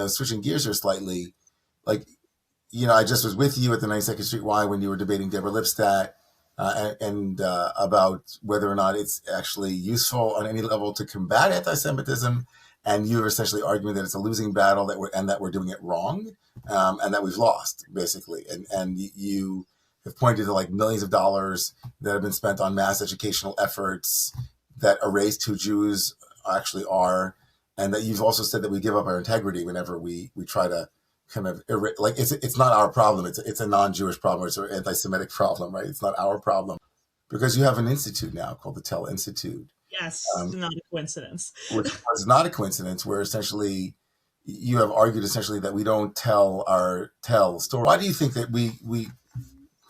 switching gears here slightly, like, I just was with you at the 92nd Street Y when you were debating Deborah Lipstadt and about whether or not it's actually useful on any level to combat anti-Semitism. And you were essentially arguing that it's a losing battle, that we're doing it wrong, and that we've lost, basically. And you have pointed to like millions of dollars that have been spent on mass educational efforts that erased who Jews actually are, and that you've also said that we give up our integrity whenever we try to kind of like it's not our problem. It's a non-Jewish problem. It's an anti-Semitic problem, right? It's not our problem, because you have an institute now called the Tell Institute. Yes, not a coincidence. Which was not a coincidence, where essentially you have argued essentially that we don't tell story. Why do you think that we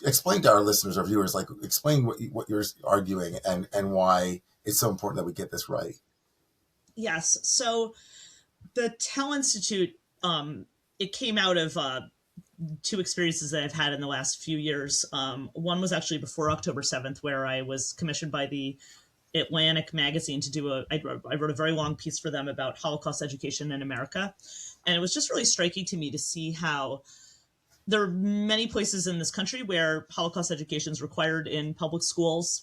explain to our listeners, our viewers, like explain what you're arguing and why it's so important that we get this right? Yes. So the Tell Institute, it came out of two experiences that I've had in the last few years. One was actually before October 7th, where I was commissioned by the Atlantic magazine to do I wrote a very long piece for them about Holocaust education in America. And it was just really striking to me to see how there are many places in this country where Holocaust education is required in public schools.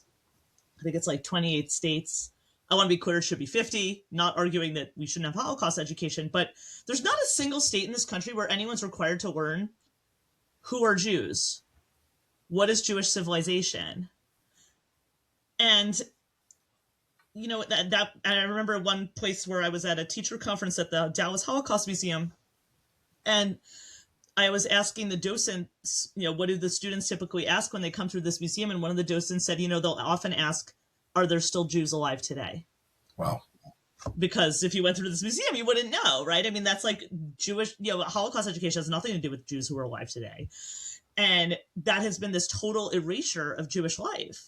I think it's like 28 states. I want to be clear, it should be 50, not arguing that we shouldn't have Holocaust education, but there's not a single state in this country where anyone's required to learn who are Jews, what is Jewish civilization. And that I remember one place where I was at a teacher conference at the Dallas Holocaust Museum, and I was asking the docents, what do the students typically ask when they come through this museum? And one of the docents said, they'll often ask, are there still Jews alive today? Wow. Because if you went through this museum, you wouldn't know, right? I mean, that's like Jewish, Holocaust education has nothing to do with Jews who are alive today. And that has been this total erasure of Jewish life.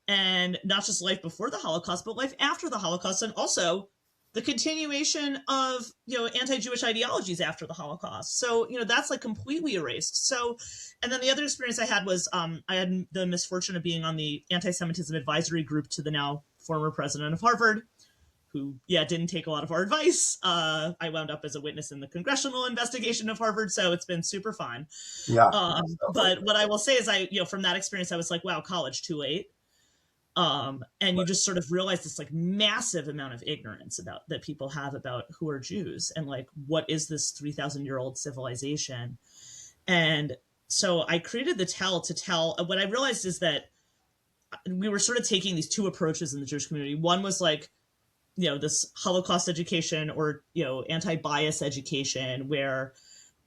And not just life before the Holocaust, but life after the Holocaust, and also the continuation of, anti-Jewish ideologies after the Holocaust. So, that's like completely erased. So, and then the other experience I had was I had the misfortune of being on the anti-Semitism advisory group to the now former president of Harvard, who, didn't take a lot of our advice. I wound up as a witness in the congressional investigation of Harvard, so it's been super fun. Yeah. But what I will say is from that experience, I was like, wow, college, too late. And you just sort of realize this like massive amount of ignorance that people have about who are Jews and like, what is this 3,000-year-old civilization? And so I created the Tell to tell. What I realized is that we were sort of taking these two approaches in the Jewish community. One was like, this Holocaust education or, anti-bias education, where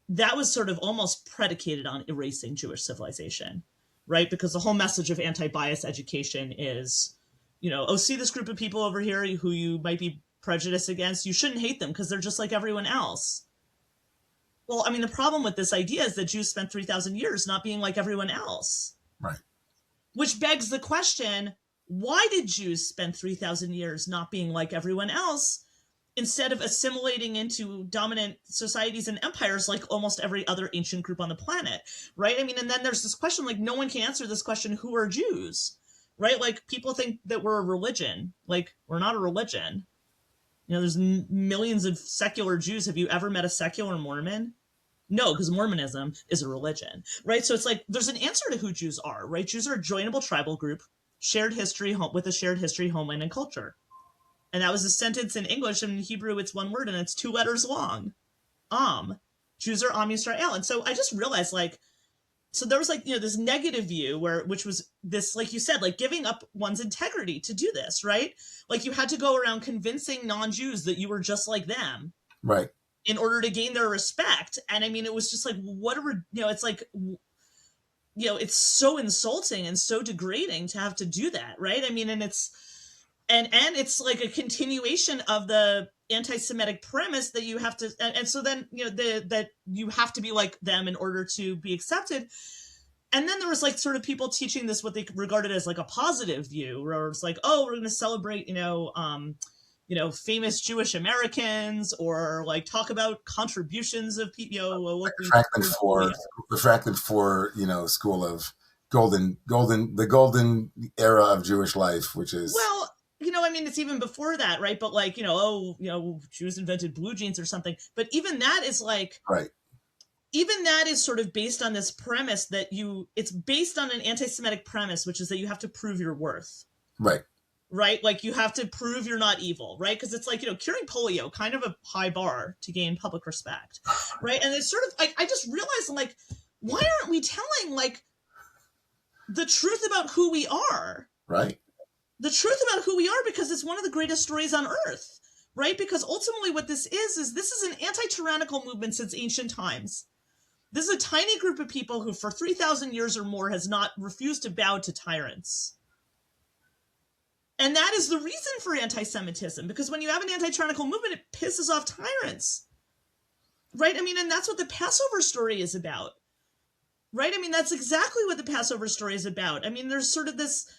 that was sort of almost predicated on erasing Jewish civilization. Right? Because the whole message of anti-bias education is, see this group of people over here who you might be prejudiced against. You shouldn't hate them because they're just like everyone else. Well, I mean, the problem with this idea is that Jews spent 3,000 years not being like everyone else. Right. Which begs the question, why did Jews spend 3,000 years not being like everyone else instead of assimilating into dominant societies and empires like almost every other ancient group on the planet, right? I mean, and then there's this question, like, no one can answer this question, who are Jews, right? Like, people think that we're a religion. Like, we're not a religion. There's millions of secular Jews. Have you ever met a secular Mormon? No, because Mormonism is a religion, right? So it's like, there's an answer to who Jews are, right? Jews are a joinable tribal group, shared history, with a shared history, homeland, and culture. And that was a sentence in English, and in Hebrew, it's one word, and it's 2 letters long. Jews are Am Yisrael. And so I just realized, like, so there was like, this negative view which was this, like you said, like giving up one's integrity to do this, right? Like you had to go around convincing non-Jews that you were just like them. Right. In order to gain their respect. And I mean, it was just like, it's like, it's so insulting and so degrading to have to do that, right? I mean, and it's like a continuation of the anti-Semitic premise that you have to, and so then, that you have to be like them in order to be accepted. And then there was like sort of people teaching this, what they regarded as like a positive view, where it's like, oh, we're going to celebrate, famous Jewish Americans, or like talk about contributions of people, the Franklin Four, school of the golden era of Jewish life, which is, well, I mean, it's even before that, right? But like, Jews invented blue jeans or something. But even that is like, right, even that is sort of based on this premise that it's based on an anti-Semitic premise, which is that you have to prove your worth. right. Right? Like you have to prove you're not evil, right? Because it's like, curing polio, kind of a high bar to gain public respect, right? And it's sort of like, I just realized, like, why aren't we telling like the truth about who we are? Right. The truth about who we are, because it's one of the greatest stories on earth, right? Because ultimately what this is this is an anti-tyrannical movement since ancient times. This is a tiny group of people who for 3,000 years or more has not refused to bow to tyrants. And that is the reason for anti-Semitism, because when you have an anti-tyrannical movement, it pisses off tyrants, right? I mean, and that's what the Passover story is about, right? I mean, that's exactly what the Passover story is about. I mean, there's sort of this,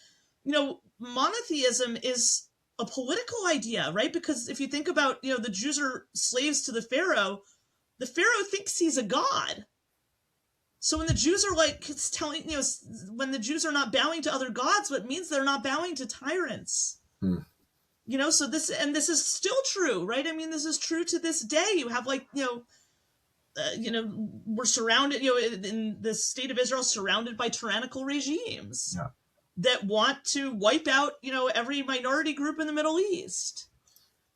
monotheism is a political idea, right? Because if you think about, the Jews are slaves to the Pharaoh thinks he's a god. So when the Jews are like telling, when the Jews are not bowing to other gods, what means they're not bowing to tyrants. So this is still true, right? I mean, this is true to this day. You have like, we're surrounded, in the state of Israel, surrounded by tyrannical regimes that want to wipe out, every minority group in the Middle East.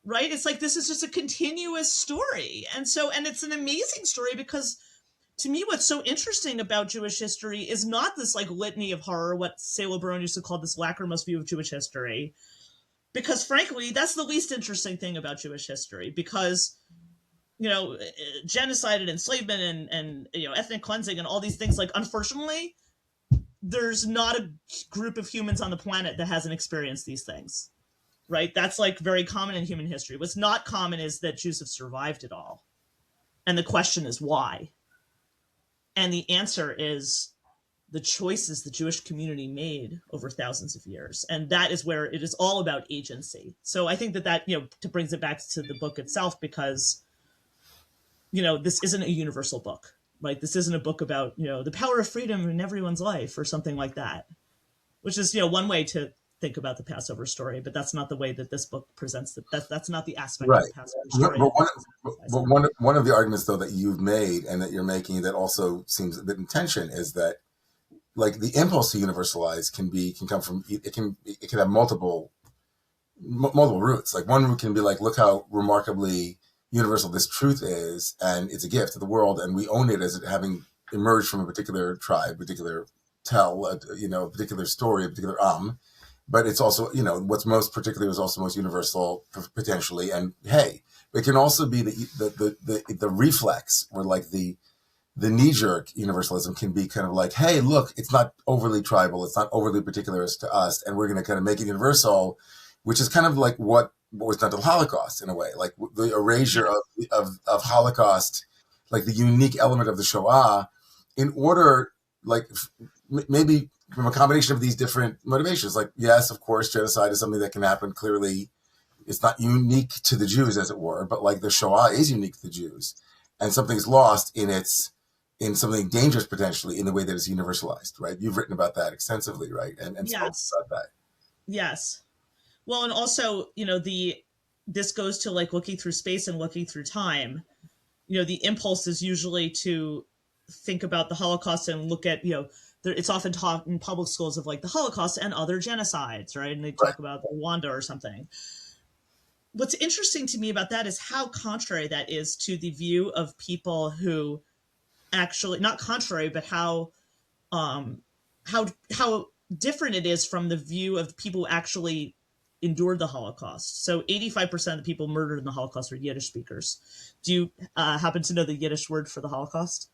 Right? It's like, this is just a continuous story. And it's an amazing story, because to me, what's so interesting about Jewish history is not this like litany of horror, what Sela Baron used to call this lachrymose view of Jewish history. Because frankly, that's the least interesting thing about Jewish history, because, genocide and enslavement and ethnic cleansing and all these things, like, unfortunately, there's not a group of humans on the planet that hasn't experienced these things, right? That's like very common in human history. What's not common is that Jews have survived it all. And the question is why? And the answer is the choices the Jewish community made over thousands of years. And that is where it is all about agency. So I think that, to brings it back to the book itself, because, this isn't a universal book, right? This isn't a book about, the power of freedom in everyone's life or something like that, which is, one way to think about the Passover story, but that's not the way that this book presents it. That's not the aspect of the Passover story. But one of the arguments, though, that you've made and that you're making that also seems a bit in tension is that, like, the impulse to universalize can come from, it can have multiple roots. Like, one root can be like, look how remarkably universal this truth is, and it's a gift to the world, and we own it as it having emerged from a particular tribe, particular a particular story, a particular but it's also, what's most particular is also most universal potentially. And hey, it can also be the reflex, or like the knee-jerk universalism can be kind of like, hey, look, it's not overly tribal, it's not overly particularist to us, and we're going to kind of make it universal, which is kind of like what was done to the Holocaust in a way, like the erasure of Holocaust, like the unique element of the Shoah, in order, like, maybe from a combination of these different motivations. Like, yes, of course, genocide is something that can happen. Clearly, it's not unique to the Jews, as it were, but like the Shoah is unique to the Jews, and something's lost in something dangerous potentially in the way that it's universalized, right? You've written about that extensively, right? And Yes. about that. Yes. Well, and also, this goes to like looking through space and looking through time. The impulse is usually to think about the Holocaust and look at, it's often taught in public schools of like the Holocaust and other genocides, right? And they talk about Rwanda or something. What's interesting to me about that is how contrary that is to the view of people who actually, not contrary, but how different it is from the view of people who actually endured the Holocaust. So 85% of the people murdered in the Holocaust are Yiddish speakers. Do you happen to know the Yiddish word for the Holocaust?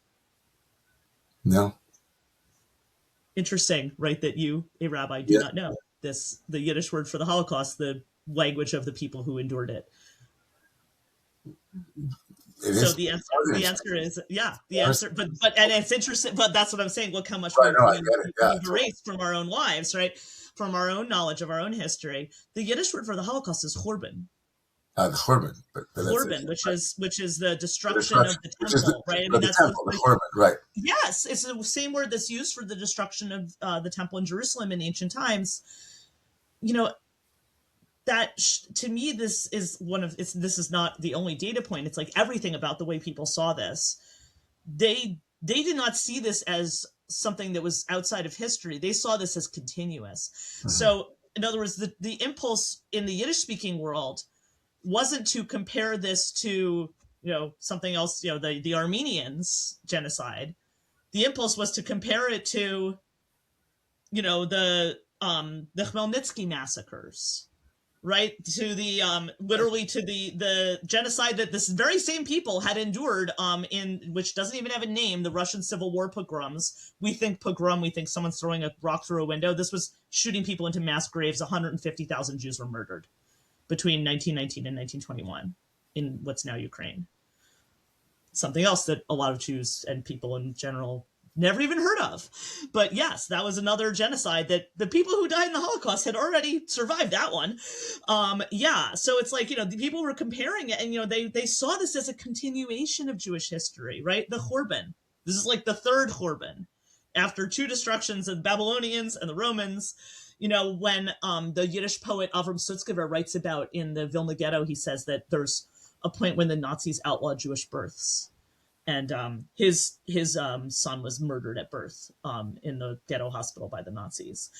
No. Interesting, right? That you, a rabbi, do not know this, the Yiddish word for the Holocaust, the language of the people who endured it. So the answer is the answer, but and it's interesting, but that's what I'm saying. Look how much we've erased from our own lives, right? From our own knowledge of our own history. The Yiddish word for the Holocaust is Churban. The Churban, Churban, which is the destruction of the temple, right? I mean, that's the Churban, right? Yes, it's the same word that's used for the destruction of the temple in Jerusalem in ancient times. to me, this is this is not the only data point. It's like everything about the way people saw this. They did not see this as something that was outside of history. They saw this as continuous. Mm-hmm. So in other words, the impulse in the Yiddish speaking world wasn't to compare this to, something else, the Armenians genocide. The impulse was to compare it to, the Khmelnytsky massacres, right? To the literally to the genocide that this very same people had endured in which doesn't even have a name, the Russian Civil War pogroms. We think pogrom, we think someone's throwing a rock through a window. This was shooting people into mass graves. 150,000 Jews were murdered between 1919 and 1921 in what's now Ukraine. Something else that a lot of Jews and people in general never even heard of. But yes, that was another genocide that the people who died in the Holocaust had already survived that one. So it's like, the people were comparing it, and, they saw this as a continuation of Jewish history, right? The Churban. This is like the third Churban. After two destructions of the Babylonians and the Romans, when the Yiddish poet Avram Sutzkever writes about in the Vilna Ghetto, he says that there's a point when the Nazis outlawed Jewish births. And his son was murdered at birth in the ghetto hospital by the Nazis.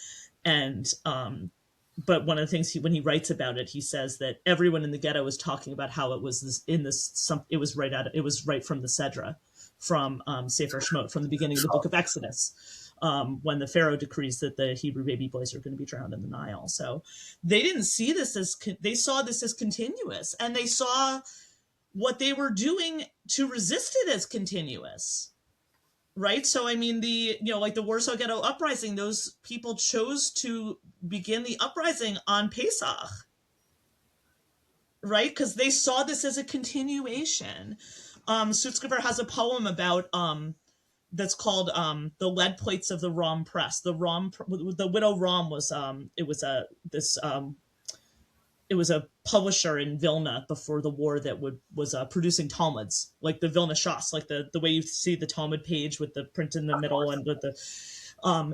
And but one of the things when he writes about it, he says that everyone in the ghetto was talking about how it was it was right from the Sedra, from Sefer Shemot, from the beginning of the book of Exodus, when the Pharaoh decrees that the Hebrew baby boys are going to be drowned in the Nile. So they didn't see this they saw this as continuous, and they saw what they were doing to resist it as continuous, right? So, I mean, the Warsaw Ghetto Uprising, those people chose to begin the uprising on Pesach, right? Because they saw this as a continuation. Sutzkever has a poem about, that's called The Lead Plates of the Rom Press. The widow Rom was, it was a publisher in Vilna before the war that was producing Talmuds, like the Vilna Shas, like the way you see the Talmud page with the print in the middle, and with the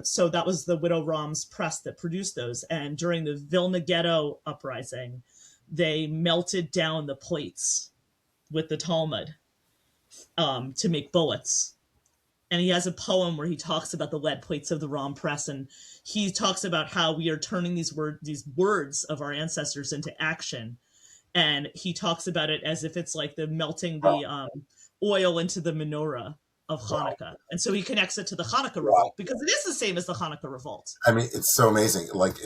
so that was the widow Rom's press that produced those. And during the Vilna Ghetto uprising, they melted down the plates with the Talmud to make bullets. And he has a poem where he talks about the lead plates of the Rom press, and he talks about how we are turning these words of our ancestors into action. And he talks about it as if it's like the melting the oil into the menorah of Hanukkah. And so he connects it to the Hanukkah revolt, because it is the same as the Hanukkah revolt. I mean, it's so amazing. Like,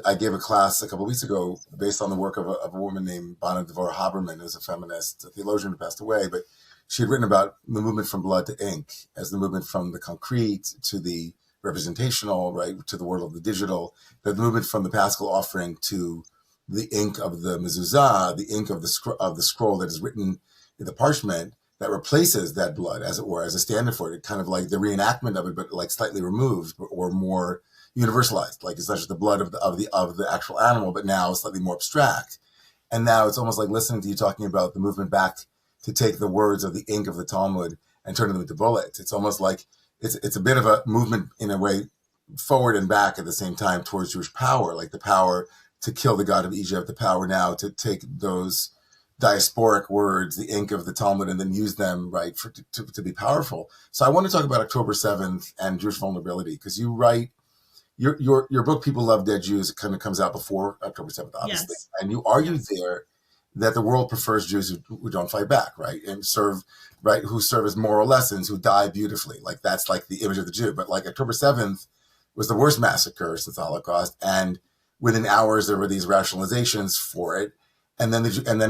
I gave a class a couple of weeks ago based on the work of a woman named Bana Devorah Haberman, who's a feminist, a theologian who passed away, but she had written about the movement from blood to ink as the movement from the concrete to the representational, right, to the world of the digital, the movement from the Paschal offering to the ink of the mezuzah, the ink of the scroll that is written in the parchment that replaces that blood, as it were, as a standard for it, kind of like the reenactment of it, but like slightly removed or more universalized. Like it's not just the blood of the actual animal, but now slightly more abstract. And now it's almost like listening to you talking about the movement back to take the words of the ink of the Talmud and turn them into bullets. It's almost like it's a bit of a movement in a way forward and back at the same time towards Jewish power, like the power to kill the God of Egypt, the power now to take those diasporic words, the ink of the Talmud, and then use them, right, to be powerful. So I want to talk about October 7th and Jewish vulnerability, because you write your book, People Love Dead Jews, it kind of comes out before October 7th, obviously. Yes. And you argue there that the world prefers Jews who don't fight back, right? And who serve as moral lessons, who die beautifully. Like that's like the image of the Jew. But like October 7th was the worst massacre since the Holocaust. And within hours, there were these rationalizations for it. And then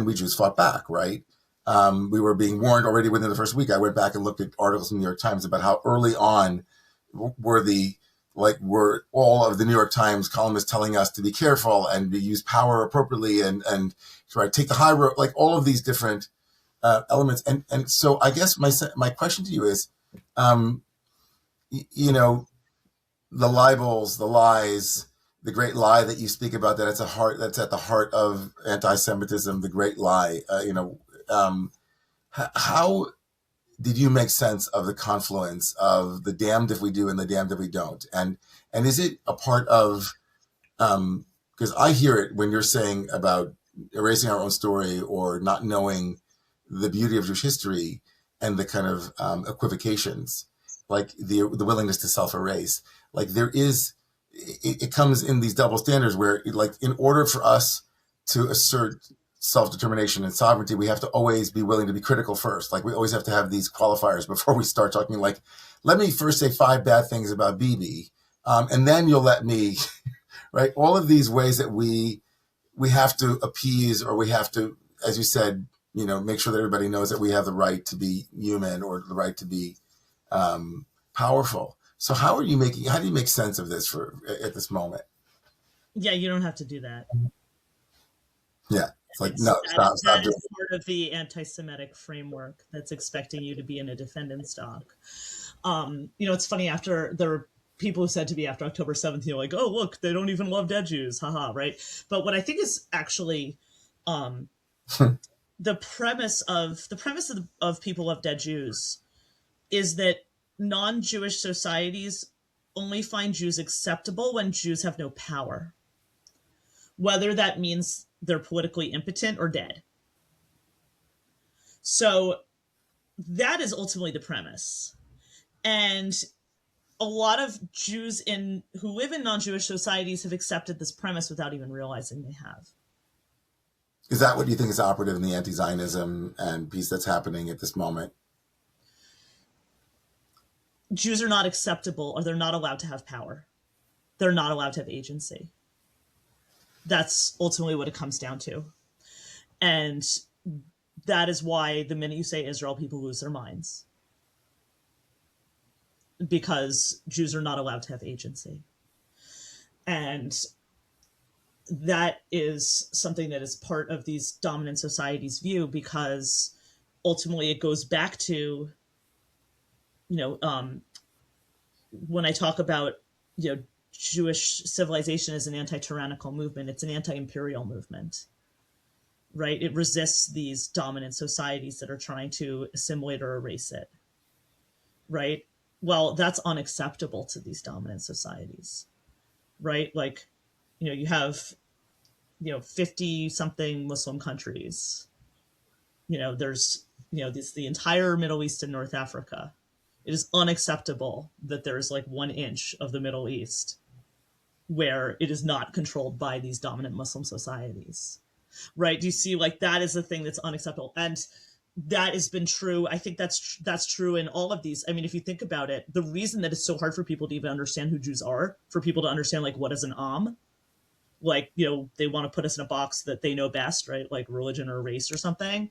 we Jews fought back, right? We were being warned already within the first week. I went back and looked at articles in the New York Times about how early on were all of the New York Times columnists telling us to be careful and to use power appropriately and try to take the high road, like all of these different elements. And so I guess my question to you is, the libels, the lies, the great lie that you speak about, that's at the heart of anti-Semitism, the great lie, how did you make sense of the confluence of the damned if we do and the damned if we don't? And is it a part of, because I hear it when you're saying about erasing our own story or not knowing the beauty of Jewish history and the kind of equivocations, like the willingness to self-erase. Like there is, it comes in these double standards where, like, in order for us to assert self-determination and sovereignty, we have to always be willing to be critical first. Like we always have to have these qualifiers before we start talking. Like, let me first say 5 bad things about Bibi, and then you'll let me, right? All of these ways that we have to appease, or we have to, as you said, make sure that everybody knows that we have the right to be human or the right to be powerful. So how do you make sense of this at this moment? Yeah, you don't have to do that. Yeah. It's like, no, stop That doing is part of the anti-Semitic framework that's expecting you to be in a defendant stock. It's funny, after there were people who said to me after October 7th, like, oh, look, they don't even love dead Jews, haha, right? But what I think is actually the premise of people love dead Jews is that non-Jewish societies only find Jews acceptable when Jews have no power, whether that means they're politically impotent or dead. So that is ultimately the premise. And a lot of Jews who live in non-Jewish societies have accepted this premise without even realizing they have. Is that what you think is operative in the anti-Zionism and piece that's happening at this moment? Jews are not acceptable, or they're not allowed to have power. They're not allowed to have agency. That's ultimately what it comes down to. And that is why the minute you say Israel, people lose their minds. Because Jews are not allowed to have agency. And that is something that is part of these dominant societies' view, because ultimately it goes back to, when I talk about, Jewish civilization as an anti-tyrannical movement, it's an anti-imperial movement, right? It resists these dominant societies that are trying to assimilate or erase it, right? Well, that's unacceptable to these dominant societies, right? Like, you have, 50 something Muslim countries. There's, the entire Middle East and North Africa. It is unacceptable that there is like 1 inch of the Middle East where it is not controlled by these dominant Muslim societies, right? Do you see, like, that is the thing that's unacceptable? And that has been true. I think that's true in all of these. I mean, if you think about it, the reason that it's so hard for people to even understand who Jews are, for people to understand, like, what is an like, they want to put us in a box that they know best, right? Like religion or race or something.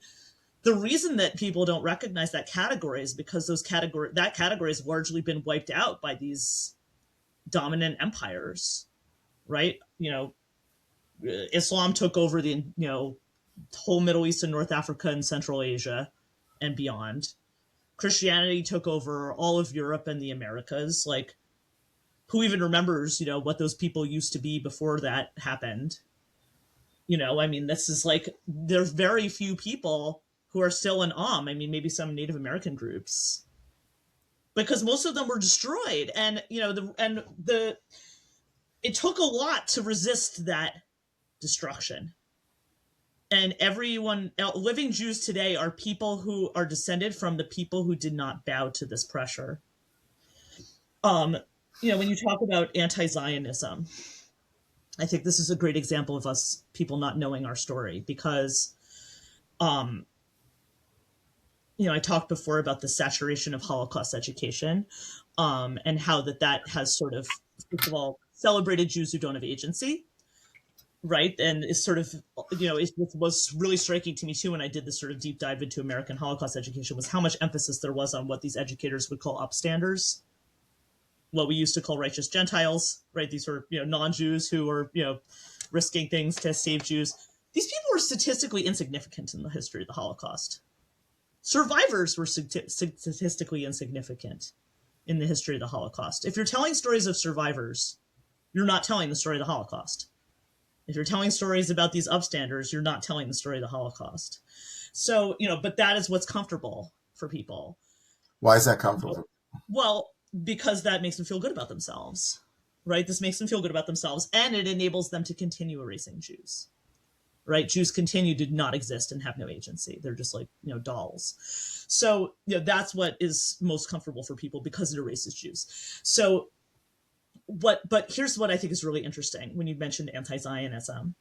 The reason that people don't recognize that category is because that category has largely been wiped out by these dominant empires, right? Islam took over the, whole Middle East and North Africa and Central Asia and beyond. Christianity took over all of Europe and the Americas. Like, who even remembers, what those people used to be before that happened? I mean, this is like, there's very few people who are still in I mean, maybe some Native American groups, because most of them were destroyed. And, it took a lot to resist that destruction. And everyone, living Jews today are people who are descended from the people who did not bow to this pressure. When you talk about anti-Zionism, I think this is a great example of us people not knowing our story, because, I talked before about the saturation of Holocaust education, and how that has sort of, first of all, celebrated Jews who don't have agency, right? And it's sort of, it was really striking to me too when I did this sort of deep dive into American Holocaust education, was how much emphasis there was on what these educators would call upstanders, what we used to call righteous Gentiles, right? These were, non-Jews who were, risking things to save Jews. These people were statistically insignificant in the history of the Holocaust. Survivors were statistically insignificant in the history of the Holocaust. If you're telling stories of survivors, you're not telling the story of the Holocaust. If you're telling stories about these upstanders, you're not telling the story of the Holocaust. So, but that is what's comfortable for people. Why is that comfortable? Well, because that makes them feel good about themselves. right? This makes them feel good about themselves, and it enables them to continue erasing Jews, right? Jews continue to not exist and have no agency. They're just like, dolls. So, that's what is most comfortable for people because it erases Jews. So, but here's what I think is really interesting when you mentioned anti-Zionism.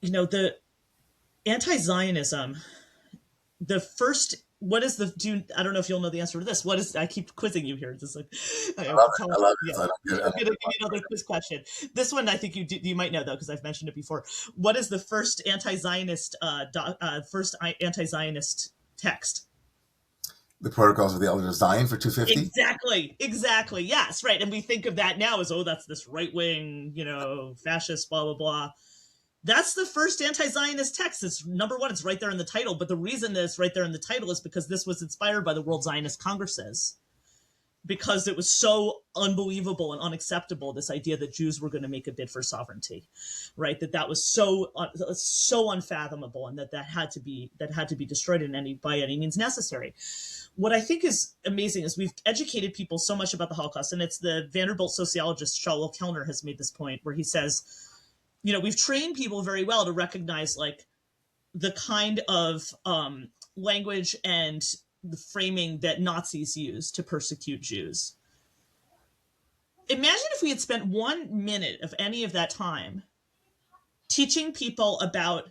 The anti-Zionism, the first, what is I don't know if you'll know the answer to this. I keep quizzing you here. Just like, I love it. I love it. yeah. I don't get it. I'm going to give you another quiz question. This one, I think you might know though, because I've mentioned it before. What is the first anti-Zionist, text? The Protocols of the Elders of Zion for 250. Exactly. Yes, right. And we think of that now as, that's this right-wing, fascist, blah, blah, blah. That's the first anti-Zionist text. It's number one. It's right there in the title. But the reason that it's right there in the title is because this was inspired by the World Zionist Congresses, because it was so unbelievable and unacceptable, this idea that Jews were going to make a bid for sovereignty, right? That was so unfathomable, and that had to be destroyed by any means necessary. What I think is amazing is we've educated people so much about the Holocaust, and it's the Vanderbilt sociologist Shaul Kellner has made this point where he says, we've trained people very well to recognize like the kind of language and the framing that Nazis used to persecute Jews. Imagine if we had spent 1 minute of any of that time teaching people about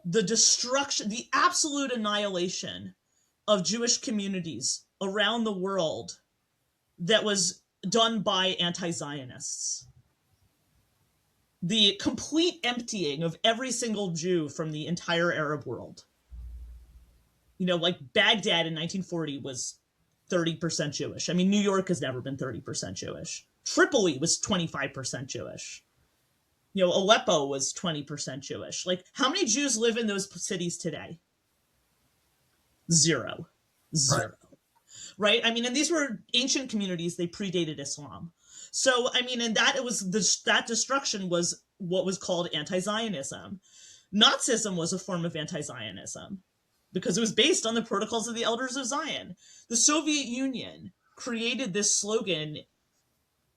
the destruction, the absolute annihilation of Jewish communities around the world that was done by anti-Zionists. The complete emptying of every single Jew from the entire Arab world. Like Baghdad in 1940 was 30% Jewish. I mean, New York has never been 30% Jewish. Tripoli was 25% Jewish. Aleppo was 20% Jewish. Like, how many Jews live in those cities today? Zero. Right? I mean, and these were ancient communities. They predated Islam. So, I mean, and that destruction was what was called anti-Zionism. Nazism was a form of anti-Zionism because it was based on the Protocols of the Elders of Zion. The Soviet Union created this slogan,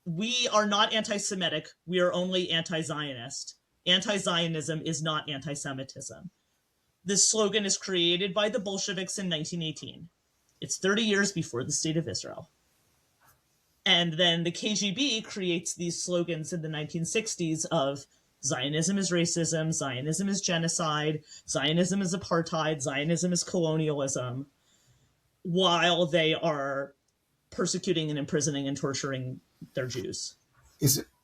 we are not anti-Semitic, we are only anti-Zionist. Anti-Zionism is not anti-Semitism. This slogan is created by the Bolsheviks in 1918. It's 30 years before the State of Israel. And then the KGB creates these slogans in the 1960s of Zionism is racism, Zionism is genocide, Zionism is apartheid, Zionism is colonialism, while they are persecuting and imprisoning and torturing their Jews.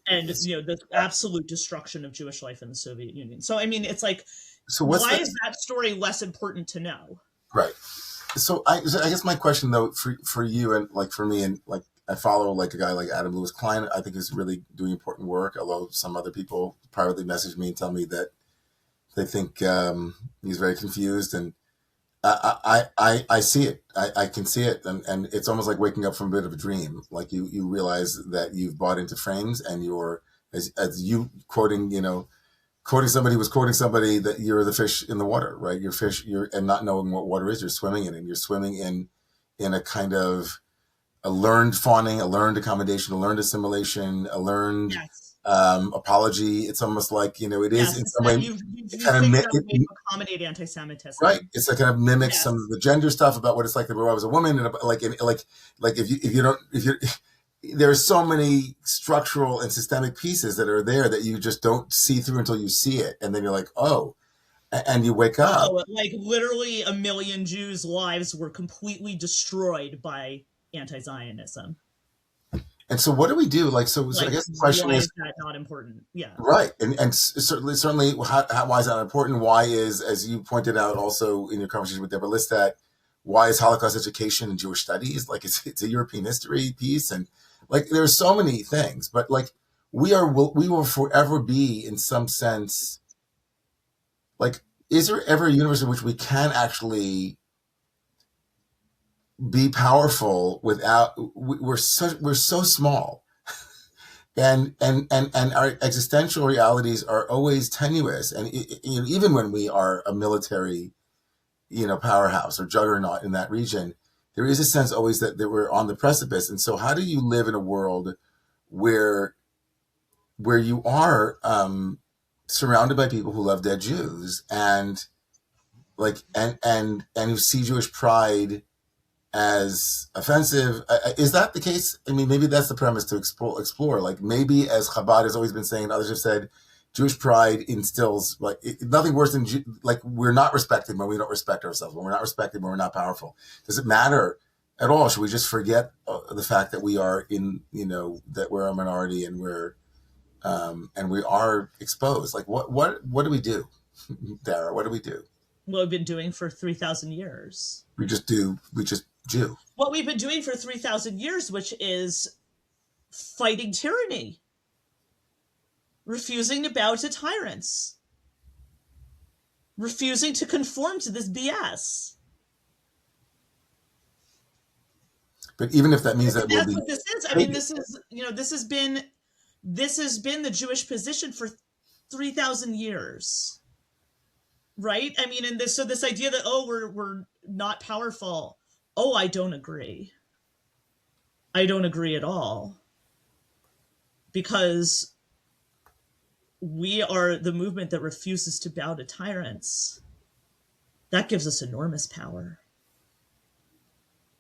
And the absolute destruction of Jewish life in the Soviet Union. So, I mean, it's like, why is that story less important to know? Right. So I guess my question though, for you and like for me, and like I follow like a guy like Adam Lewis Klein, I think is really doing important work, although some other people privately message me and tell me that they think he's very confused, and I see it. I can see it, and it's almost like waking up from a bit of a dream. Like you realize that you've bought into frames, and you're as you quoting somebody that you're the fish in the water, right? And not knowing what water is, you're swimming in it. You're swimming in a kind of a learned fawning, a learned accommodation, a learned assimilation, a learned apology. It's almost like, it is in some way. You've figured out a way to accommodate anti-Semitism. Right. It's like kind of mimics some of the gender stuff about what it's like to grow up as a woman. And there are so many structural and systemic pieces that are there that you just don't see through until you see it. And then you're like, oh, and you wake up. Like literally 1 million Jews' lives were completely destroyed by anti-Zionism. And so what do we do? I guess the question is that not important? Yeah. Right. And certainly why is that important? Why is, as you pointed out also in your conversation with Deborah Listat, why is Holocaust education and Jewish studies? Like it's a European history piece. And like, there are so many things, but like we will forever be in some sense, like, is there ever a universe in which we can actually be powerful without, we're so small, and our existential realities are always tenuous, and even when we are a military powerhouse or juggernaut in that region, there is a sense always that we're on the precipice. And so how do you live in a world where you are surrounded by people who love dead Jews, and like and who see Jewish pride as offensive? Is that the case? I mean, maybe that's the premise to explore. Like, maybe, as Chabad has always been saying, others have said, Jewish pride instills nothing worse than like, we're not respected when we don't respect ourselves. When we're not respected, when we're not powerful. Does it matter at all? Should we just forget the fact that we are that we're a minority, and we are exposed? Like, what do we do, Dara? What do we do? What we've been doing for 3,000 years. We just do. What we've been doing for 3,000 years, which is fighting tyranny, refusing to bow to tyrants, refusing to conform to this BS. But even if that means that that's what this is. I mean, this has been the Jewish position for 3,000 years, right? I mean, and this idea that, we're not powerful. I don't agree. I don't agree at all, because we are the movement that refuses to bow to tyrants. That gives us enormous power.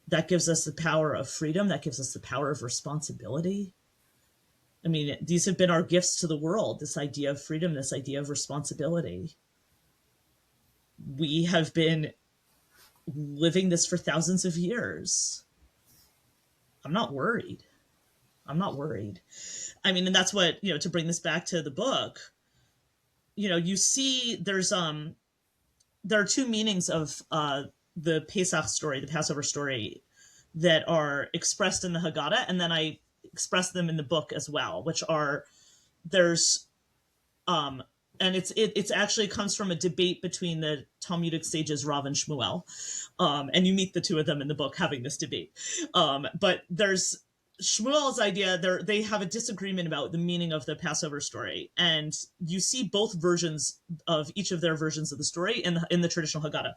That gives us the power of freedom. That gives us the power of responsibility. I mean, these have been our gifts to the world, this idea of freedom, this idea of responsibility. We have been living this for thousands of years. I'm not worried. I mean, and that's what, to bring this back to the book, you see there are two meanings of the Pesach story, the Passover story, that are expressed in the Haggadah, and then I express them in the book as well, which are, and it's actually comes from a debate between the Talmudic sages Rav and Shmuel, and you meet the two of them in the book having this debate. But there's Shmuel's idea. They have a disagreement about the meaning of the Passover story, and you see both versions of each of their versions of the story in the traditional Haggadah.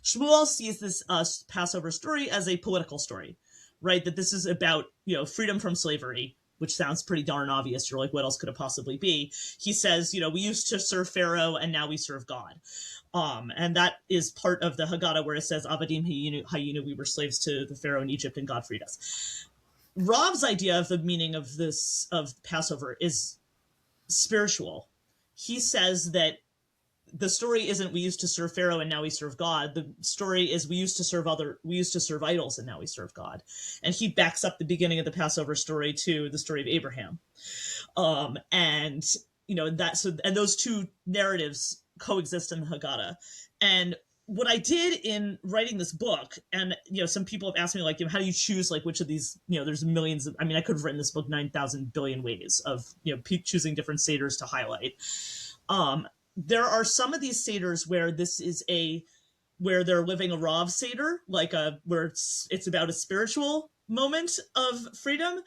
Shmuel sees this Passover story as a political story, right? That this is about freedom from slavery, which sounds pretty darn obvious. You're like, what else could it possibly be? He says, we used to serve Pharaoh and now we serve God. And that is part of the Haggadah where it says, Avadim hayinu, we were slaves to the Pharaoh in Egypt and God freed us. Rav's idea of the meaning of Passover is spiritual. He says that the story isn't we used to serve Pharaoh and now we serve God. The story is we used to serve idols and now we serve God. And he backs up the beginning of the Passover story to the story of Abraham. And those two narratives coexist in the Haggadah. And what I did in writing this book, and some people have asked me, like, how do you choose which of these, there's millions of, I could have written this book 9,000 billion ways of choosing different seders to highlight. There are some of these seders where where they're living a Rav seder, where it's about a spiritual moment of freedom,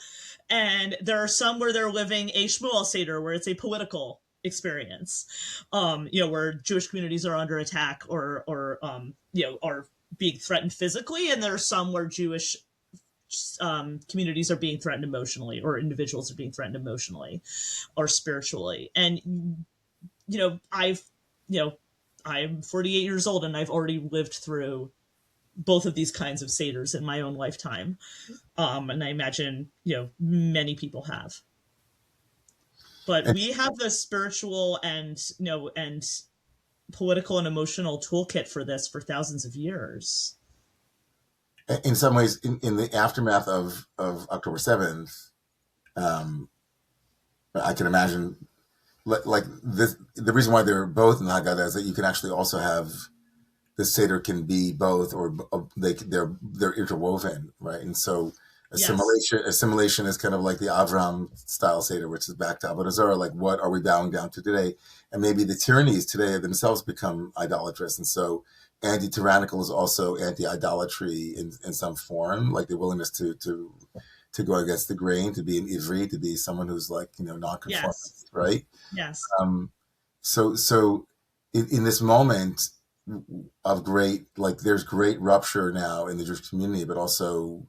and there are some where they're living a Shmuel seder, where it's a political experience, where Jewish communities are under attack or are being threatened physically, and there are some where Jewish communities are being threatened emotionally, or individuals are being threatened emotionally or spiritually. And I'm 48 years old and I've already lived through both of these kinds of seders in my own lifetime. And I imagine, many people have. But we have the spiritual and political and emotional toolkit for this for thousands of years. In some ways, in the aftermath of October 7th, I can imagine, like this, the reason why they're both in the Haggadah is that you can actually also have the Seder can be both, or they're interwoven, right? And so assimilation is kind of like the Avram style Seder, which is back to Avodah Zarah, like what are we bowing down to today? And maybe the tyrannies today themselves become idolatrous, and so anti-tyrannical is also anti-idolatry in some form, like the willingness to go against the grain, to be an Ivri, to be someone who's non-conformist, right? Yes. So in this moment, of great, like there's great rupture now in the Jewish community, but also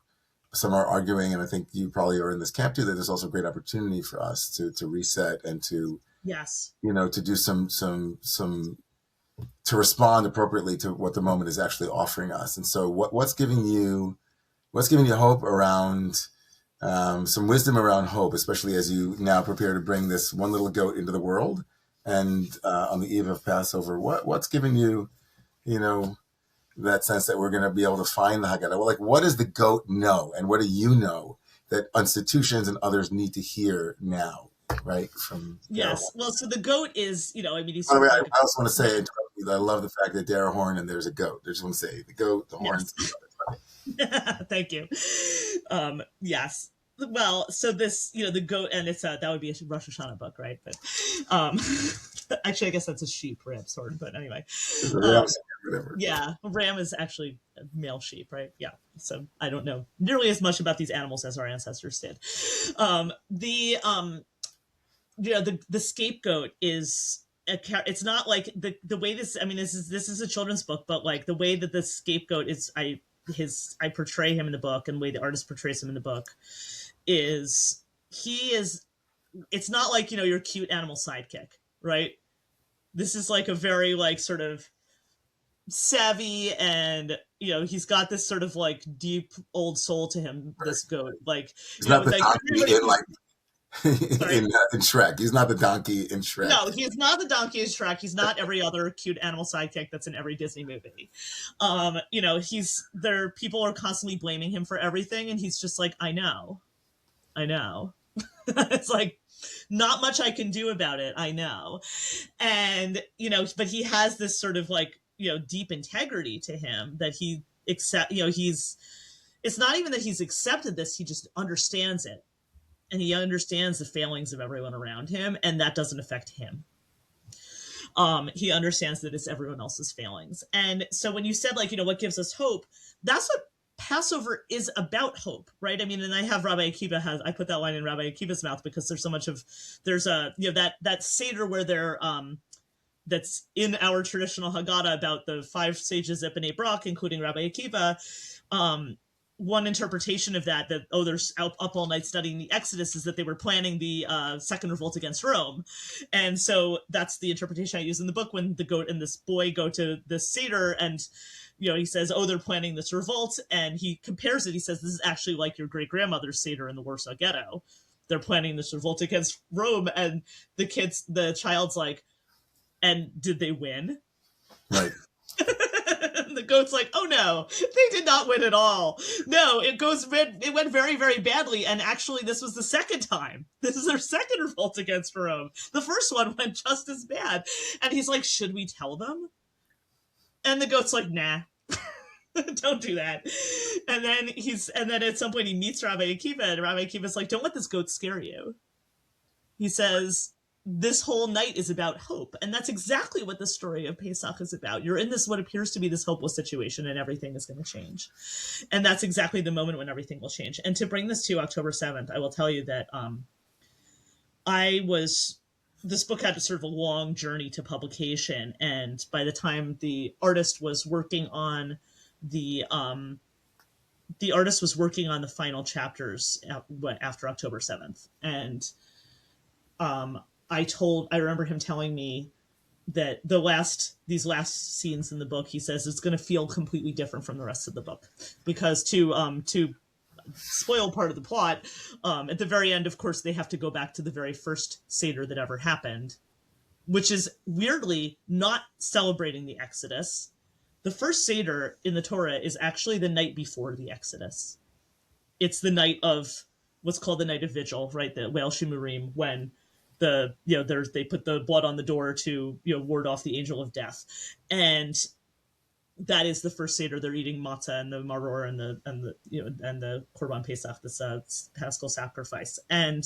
some are arguing, and I think you probably are in this camp too, that there's also great opportunity for us to reset and to, Yes. to do some to respond appropriately to what the moment is actually offering us. And so what's giving you hope around, some wisdom around hope, especially as you now prepare to bring this one little goat into the world, and on the eve of Passover, what's giving you, you know, that sense that we're going to be able to find the Haggadah? Well, like, what does the goat know, and what do you know that institutions and others need to hear now, right? From Dara Yes. Horn. Well, so the goat is, I mean, he's By the sort way, of I like, also want to say, I love the fact that Dara Horn and there's a goat. I just want to say the goat, the horns. yes. Thank you. Yes. Well, so this, the goat, and it's that would be a Rosh Hashanah book, right? But um, actually, I guess that's a sheep rib sword. But anyway, um, Whatever. yeah, ram is actually a male sheep, right? Yeah. So I don't know nearly as much about these animals as our ancestors did. The the scapegoat is it's not like the way this, I mean, this is a children's book, but like the way that the scapegoat is, I portray him in the book, and the way the artist portrays him in the book is, he is, it's not like, your cute animal sidekick, right? This is like a very like sort of savvy, and he's got this sort of like deep old soul to him, Right. this goat, like, It's not the like donkey in like sorry. in Shrek. He's not the donkey in Shrek. No, he's not the donkey in Shrek. He's not every other cute animal sidekick that's in every Disney movie. He's there. People are constantly blaming him for everything, and he's just like, I know. It's like, not much I can do about it. I know. And, but he has this sort of like, deep integrity to him that he accept, it's not even that he's accepted this. He just understands it. And he understands the failings of everyone around him, and that doesn't affect him. He understands that it's everyone else's failings. And so when you said, like, what gives us hope, that's what Passover is about, hope, right? I mean, and I have I put that line in Rabbi Akiva's mouth, because there's so much of, there's a, that Seder where they're, that's in our traditional Haggadah about the 5 sages at B'nai Brak, including Rabbi Akiva. One interpretation of that they're up all night studying the Exodus, is that they were planning the second revolt against Rome. And so that's the interpretation I use in the book, when the goat and this boy go to this Seder, and he says, oh, they're planning this revolt, and he compares it. He says, this is actually like your great grandmother's Seder in the Warsaw Ghetto. They're planning this revolt against Rome, and the child's like, and did they win? Right. The goat's like, oh no, they did not win at all. No, it went very, very badly. And actually, this was the second time. This is their second revolt against Rome. The first one went just as bad. And he's like, should we tell them? And the goat's like, nah. Don't do that. And then at some point he meets Rabbi Akiva, and Rabbi Akiva's like, don't let this goat scare you. He says, this whole night is about hope. And that's exactly what the story of Pesach is about. You're in this, what appears to be this hopeless situation, and everything is going to change. And that's exactly the moment when everything will change. And to bring this to October 7th, I will tell you that this book had a sort of a long journey to publication. And by the time the artist was working on the final chapters after October 7th. And I remember him telling me that these last scenes in the book, he says, it's going to feel completely different from the rest of the book, because to spoil part of the plot, at the very end, of course, they have to go back to the very first Seder that ever happened, which is weirdly not celebrating the Exodus. The first Seder in the Torah is actually the night before the Exodus. It's the night of what's called the night of vigil, right? The Leil Shimurim, when they put the blood on the door to ward off the angel of death, and that is the first Seder. They're eating matzah and the maror and the korban pesach, this paschal sacrifice. And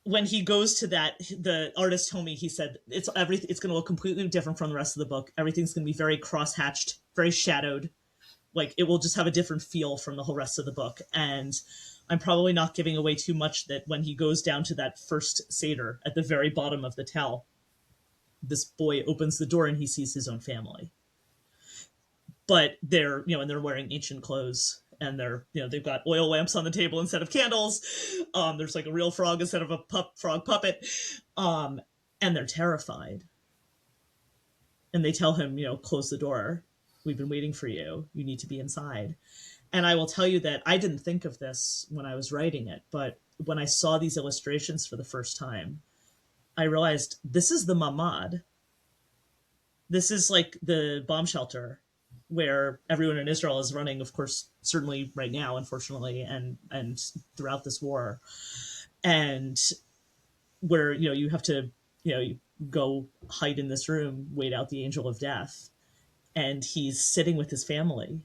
when he goes to that, the artist told me, he said, it's going to look completely different from the rest of the book. Everything's going to be very cross-hatched, very shadowed. Like, it will just have a different feel from the whole rest of the book. And I'm probably not giving away too much, that when he goes down to that first Seder at the very bottom of the tell, this boy opens the door and he sees his own family, but they're, and they're wearing ancient clothes, and they're, they've got oil lamps on the table instead of candles. There's like a real frog instead of a frog puppet. um, and they're terrified, and they tell him, close the door, we've been waiting for you, you need to be inside. And I will tell you that I didn't think of this when I was writing it, but when I saw these illustrations for the first time, I realized this is the mamad. This is like the bomb shelter where everyone in Israel is running, of course, certainly right now, unfortunately, and throughout this war. And where, you have to, you go hide in this room, wait out the angel of death. And he's sitting with his family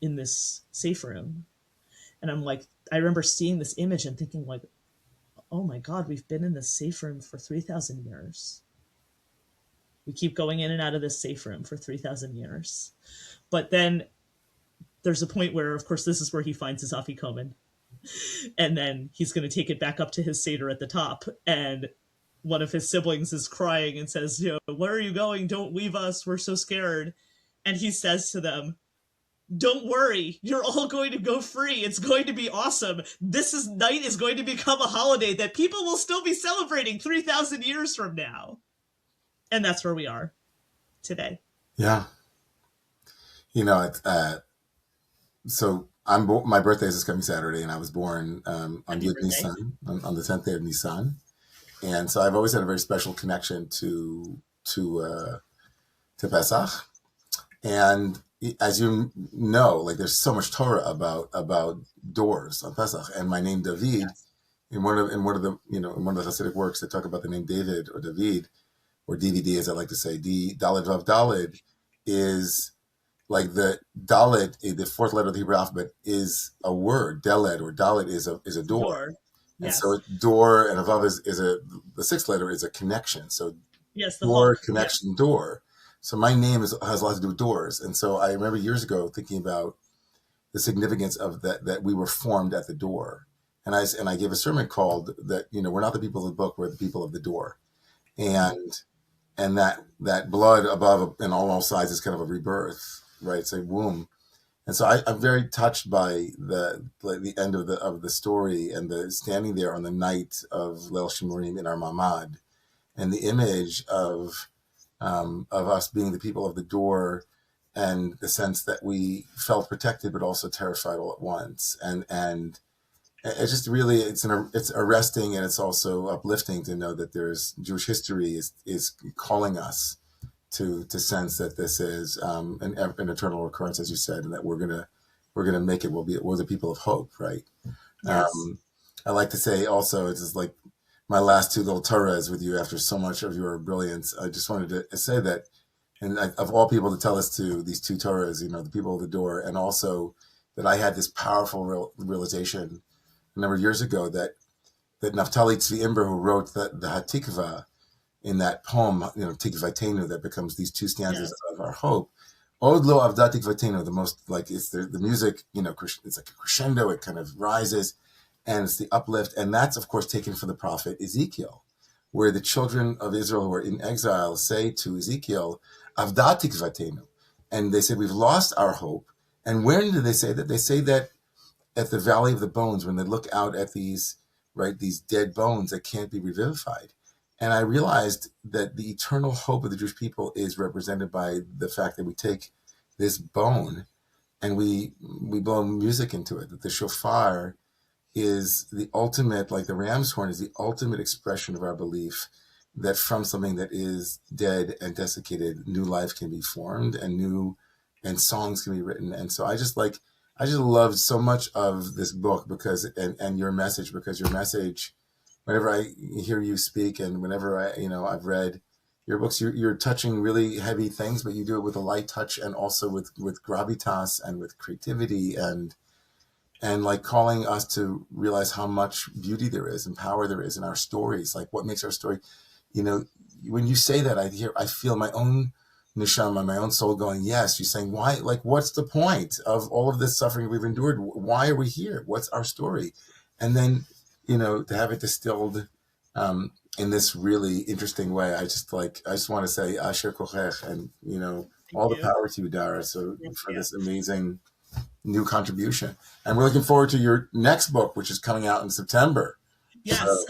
in this safe room. And I'm like, I remember seeing this image and thinking like, oh my God, we've been in this safe room for 3,000 years. We keep going in and out of this safe room for 3,000 years. But then there's a point where, of course, this is where he finds his afikomen. And then he's going to take it back up to his Seder at the top. And one of his siblings is crying and says, where are you going? Don't leave us. We're so scared. And he says to them, don't worry, you're all going to go free. It's going to be awesome. Night is going to become a holiday that people will still be celebrating 3,000 years from now. And that's where we are today. Yeah. So my birthday is this coming Saturday, and I was born on Yud Nisan, on the 10th day of Nisan. And so I've always had a very special connection to Pesach. And as you know, like there's so much Torah about doors on Pesach. And my name David, yes. in one of the Hasidic works that talk about the name David or David, or DVD as I like to say, Daled Vav Daled, is like the Dalet, the fourth letter of the Hebrew alphabet, is a word. Deled or Dalet is a door. Yes. And so door and a Vav is the sixth letter is a connection. So yes, the door, hook. connection, yes. Door. So my name has a lot to do with doors. And so I remember years ago thinking about the significance of that we were formed at the door. And I gave a sermon called that, we're not the people of the book, we're the people of the door. And that blood above and on all sides is kind of a rebirth, right? It's a womb. And so I'm very touched by the end of the story and the standing there on the night of Leil Shimurim in our mamad, and the image of us being the people of the door, and the sense that we felt protected but also terrified all at once. And it's just really it's arresting, and it's also uplifting to know that there's Jewish history is calling us to sense that this is an eternal recurrence, as you said, and that we're gonna make it. We're the people of hope, right? Yes. I like to say also, it's just like my last two little Torahs with you after so much of your brilliance. I just wanted to say that, and of all people to tell us to these two Torahs, the people of the door, and also that I had this powerful realization a number of years ago that Naftali Tzvi Ingber, who wrote the Hatikva in that poem, Tikvatenu, that becomes these two stanzas of our hope. Od lo avda tikvatenu, the most, like, it's the music, it's like a crescendo, it kind of rises, and it's the uplift. And that's, of course, taken from the prophet Ezekiel, where the children of Israel who are in exile say to Ezekiel, avda tikvatenu. And they say, we've lost our hope. And when do they say that? They say that at the Valley of the Bones, when they look out at these dead bones that can't be revivified. And I realized that the eternal hope of the Jewish people is represented by the fact that we take this bone and we blow music into it, that the shofar is the ultimate, like the ram's horn is the ultimate expression of our belief that from something that is dead and desiccated, new life can be formed and songs can be written. And so I just loved so much of this book and your message, because your message, whenever I hear you speak and whenever I've read your books, you're touching really heavy things, but you do it with a light touch and also with gravitas and with creativity and like calling us to realize how much beauty there is and power there is in our stories. Like what makes our story, when you say that, I feel my own neshama, my own soul going, yes. You're saying, why? Like, what's the point of all of this suffering we've endured? Why are we here? What's our story? And then, to have it distilled in this really interesting way. I just want to say Asher Kochech, and Thank all the you. power to you, Dara. So Thank for you. this amazing new contribution, and we're looking forward to your next book, which is coming out in September. Yes. So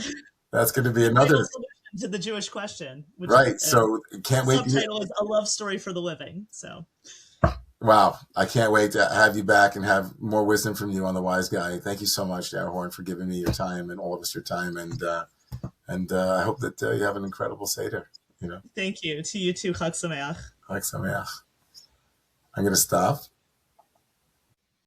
that's going to be The another real solution to the Jewish question, which right. So can't wait to subtitle is A Love Story for the Living. So wow, I can't wait to have you back and have more wisdom from you on the wise guy. Thank you so much, Dara Horn, for giving me your time and all of us your time, and I hope that you have an incredible Seder. thank you. To you too, Chag Sameach. Like Sameach. I'm going to stop.